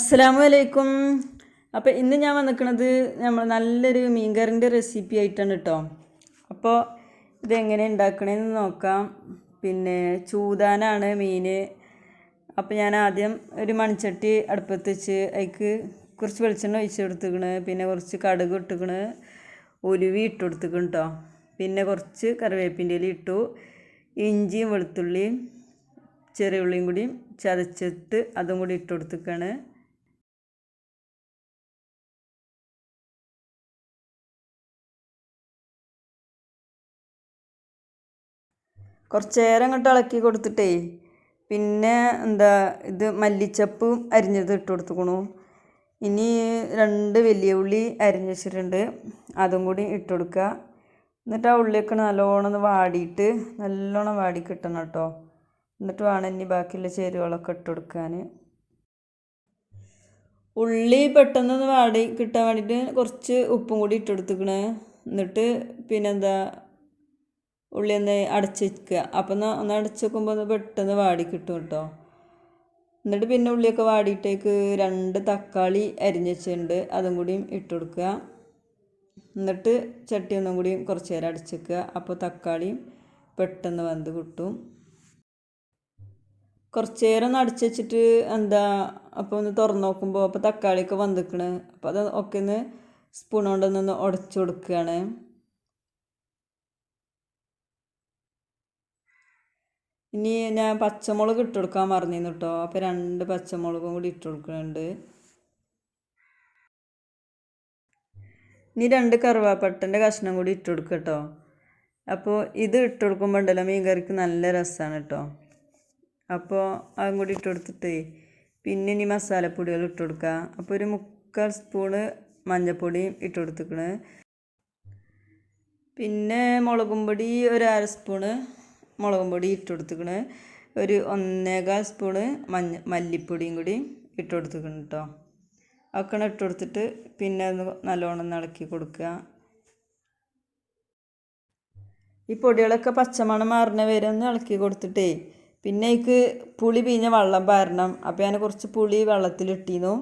അസ്സലാമു അലൈക്കും. അപ്പോൾ ഇന്ന് ഞാൻ വന്നിരിക്കുന്നത് നമ്മൾ നല്ലൊരു മീൻകറിൻ്റെ റെസിപ്പി ആയിട്ടാണ് കേട്ടോ. അപ്പോൾ ഇതെങ്ങനെ ഉണ്ടാക്കണമെന്ന് നോക്കാം. പിന്നെ ചൂതാനാണ് മീൻ. അപ്പോൾ ഞാൻ ആദ്യം ഒരു മൺചട്ടി അടുപ്പത്ത് വെച്ച് അതിക്ക് കുറച്ച് വെളിച്ചെണ്ണ ഒഴിച്ച് കൊടുത്തിക്കണ്. പിന്നെ കുറച്ച് കടുക് ഇട്ടിക്കണ്, ഉലുവി ഇട്ട് കൊടുത്തിക്കണം കേട്ടോ. പിന്നെ കുറച്ച് കറിവേപ്പിൻ്റെ ഇല ഇട്ടു, ഇഞ്ചിയും വെളുത്തുള്ളിയും ചെറിയ ഉള്ളിയും കൂടി ചതച്ചിട്ട് അതും കൂടി ഇട്ട് കൊടുത്തിക്കാണ്. കുറച്ച് നേരം അങ്ങോട്ട് ഇളക്കി കൊടുത്തിട്ടേ പിന്നെ ഇത് മല്ലിച്ചപ്പും അരിഞ്ഞത് ഇട്ട് കൊടുത്തുക്കണു. ഇനി 2 വലിയ ഉള്ളി അരിഞ്ഞ് വെച്ചിട്ടുണ്ട്, അതും കൂടി ഇട്ട് കൊടുക്കുക. എന്നിട്ട് ആ ഉള്ളിയൊക്കെ നല്ലോണം വാടിയിട്ട് നല്ലോണം വാടി കിട്ടണം കേട്ടോ. എന്നിട്ട് വേണം ഇനി ബാക്കിയുള്ള ചേരുവകളൊക്കെ ഇട്ട് കൊടുക്കാൻ. ഉള്ളി പെട്ടെന്നൊന്ന് വാടി കിട്ടാൻ വേണ്ടിയിട്ട് കുറച്ച് ഉപ്പും കൂടി ഇട്ട് കൊടുത്തിക്കണേ. എന്നിട്ട് ഉള്ളി ഒന്ന് അടച്ച് വയ്ക്കുക. അപ്പം ഒന്ന് അടച്ച് വെക്കുമ്പോൾ ഒന്ന് പെട്ടെന്ന് വാടി കിട്ടും കേട്ടോ. എന്നിട്ട് പിന്നെ ഉള്ളിയൊക്കെ വാടിയിട്ടേക്ക് 2 തക്കാളി അരിഞ്ഞ് വെച്ചിട്ടുണ്ട്, അതും കൂടിയും ഇട്ട് കൊടുക്കുക. എന്നിട്ട് ചട്ടി ഒന്നും കൂടി കുറച്ച് നേരം അടച്ച് വെക്കുക. അപ്പോൾ തക്കാളിയും പെട്ടെന്ന് വെന്ത് കിട്ടും. കുറച്ച് നേരം ഒന്ന് അടച്ച് വെച്ചിട്ട് അപ്പോൾ ഒന്ന് തുറന്ന് നോക്കുമ്പോൾ അപ്പോൾ തക്കാളിയൊക്കെ വന്നിക്കണ്. അപ്പോൾ അത് ഒക്കെ ഒന്ന് സ്പൂൺ കൊണ്ടൊന്ന് ഉടച്ചു കൊടുക്കുകയാണ്. ഇനി ഞാൻ പച്ചമുളക് ഇട്ട് കൊടുക്കാൻ മറന്നിരുന്നു കേട്ടോ. അപ്പോൾ 2 പച്ചമുളകും കൂടി ഇട്ട് കൊടുക്കുന്നുണ്ട്. ഇനി 2 കറുവാപ്പട്ടൻ്റെ കഷ്ണം കൂടി ഇട്ട് കൊടുക്കുക കേട്ടോ. അപ്പോൾ ഇത് ഇട്ട് കൊടുക്കുമ്പോൾ ഉണ്ടല്ലോ മീൻ കറിക്ക് നല്ല രസമാണ് കേട്ടോ. അപ്പോൾ അതും കൂടി ഇട്ട് കൊടുത്തിട്ട് പിന്നെ ഇനി മസാലപ്പൊടികൾ ഇട്ട് കൊടുക്കുക. അപ്പോൾ ഒരു 3/4 സ്പൂണ് മഞ്ഞൾപ്പൊടിയും ഇട്ട് കൊടുത്തിക്കണ്. പിന്നെ മുളകും പൊടി ഒരു 1/2 സ്പൂണ് മുളകും പൊടി ഇട്ട് കൊടുത്തിക്കണ്. ഒരു 1/4 സ്പൂണ് മല്ലിപ്പൊടിയും കൂടി ഇട്ട് കൊടുത്തിക്കണം കേട്ടോ. ഒക്കെ ഇട്ട് കൊടുത്തിട്ട് പിന്നെ ഒന്ന് നല്ലോണം ഇളക്കി കൊടുക്കുക. ഈ പൊടികളൊക്കെ പച്ചമണം മാറുന്ന വരെ ഒന്ന് ഇളക്കി കൊടുത്തിട്ടേ പിന്നെ അതിക്ക് പുളി പിഴിഞ്ഞ വെള്ളം പാരണം. അപ്പോൾ ഞാൻ കുറച്ച് പുളി വെള്ളത്തിലിട്ടിരുന്നു,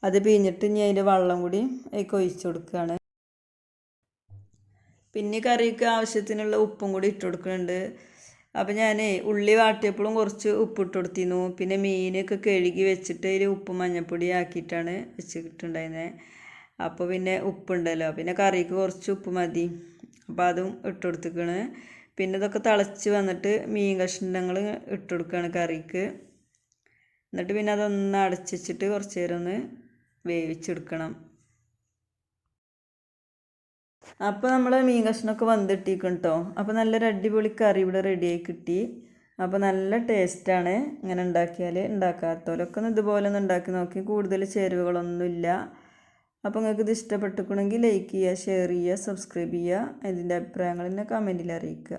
അത് പിഴിഞ്ഞിട്ട് ഇനി അതിൻ്റെ വെള്ളം കൂടി അതിലേക്ക് ഒഴിച്ച് കൊടുക്കുകയാണ്. പിന്നെ കറിക്ക് ആവശ്യത്തിനുള്ള ഉപ്പും കൂടി ഇട്ട് കൊടുക്കുന്നുണ്ട്. അപ്പോൾ ഞാൻ ഉള്ളി വാട്ടിയപ്പോഴും കുറച്ച് ഉപ്പിട്ട് കൊടുത്തിരുന്നു. പിന്നെ മീനൊക്കെ കഴുകി വെച്ചിട്ട് അതിൽ ഉപ്പും മഞ്ഞൾപ്പൊടി ആക്കിയിട്ടാണ് വെച്ചിട്ടുണ്ടായിരുന്നത്. അപ്പോൾ പിന്നെ ഉപ്പുണ്ടല്ലോ, പിന്നെ കറിക്ക് കുറച്ച് ഉപ്പ് മതി. അപ്പോൾ അതും ഇട്ട് കൊടുത്തിക്കണ്. പിന്നെ ഇതൊക്കെ തിളച്ച് വന്നിട്ട് മീൻ കഷ്ണങ്ങൾ ഇട്ട് കൊടുക്കുകയാണ് കറിക്ക്. എന്നിട്ട് പിന്നെ അതൊന്ന് അടച്ച് വെച്ചിട്ട് കുറച്ച് നേരം ഒന്ന് വേവിച്ചെടുക്കണം. അപ്പോൾ നമ്മൾ മീൻ കഷ്ണമൊക്കെ വന്നിട്ടിരിക്കും കേട്ടോ. അപ്പോൾ നല്ലൊരു അടിപൊളി കറി ഇവിടെ റെഡിയായി കിട്ടി. അപ്പോൾ നല്ല ടേസ്റ്റാണ് ഇങ്ങനെ ഉണ്ടാക്കിയാൽ. ഉണ്ടാക്കാത്തവരൊക്കെ ഒന്ന് ഇതുപോലെ ഒന്ന് ഉണ്ടാക്കി നോക്കി. കൂടുതൽ ചേരുവകളൊന്നുമില്ല. അപ്പോൾ നിങ്ങൾക്ക് ഇത് ഇഷ്ടപ്പെട്ടിട്ടുണ്ടെങ്കിൽ ലൈക്ക് ചെയ്യുക, ഷെയർ ചെയ്യുക, സബ്സ്ക്രൈബ് ചെയ്യുക. ഇതിൻ്റെ അഭിപ്രായങ്ങൾ എന്നെ കമൻറ്റിൽ അറിയിക്കുക.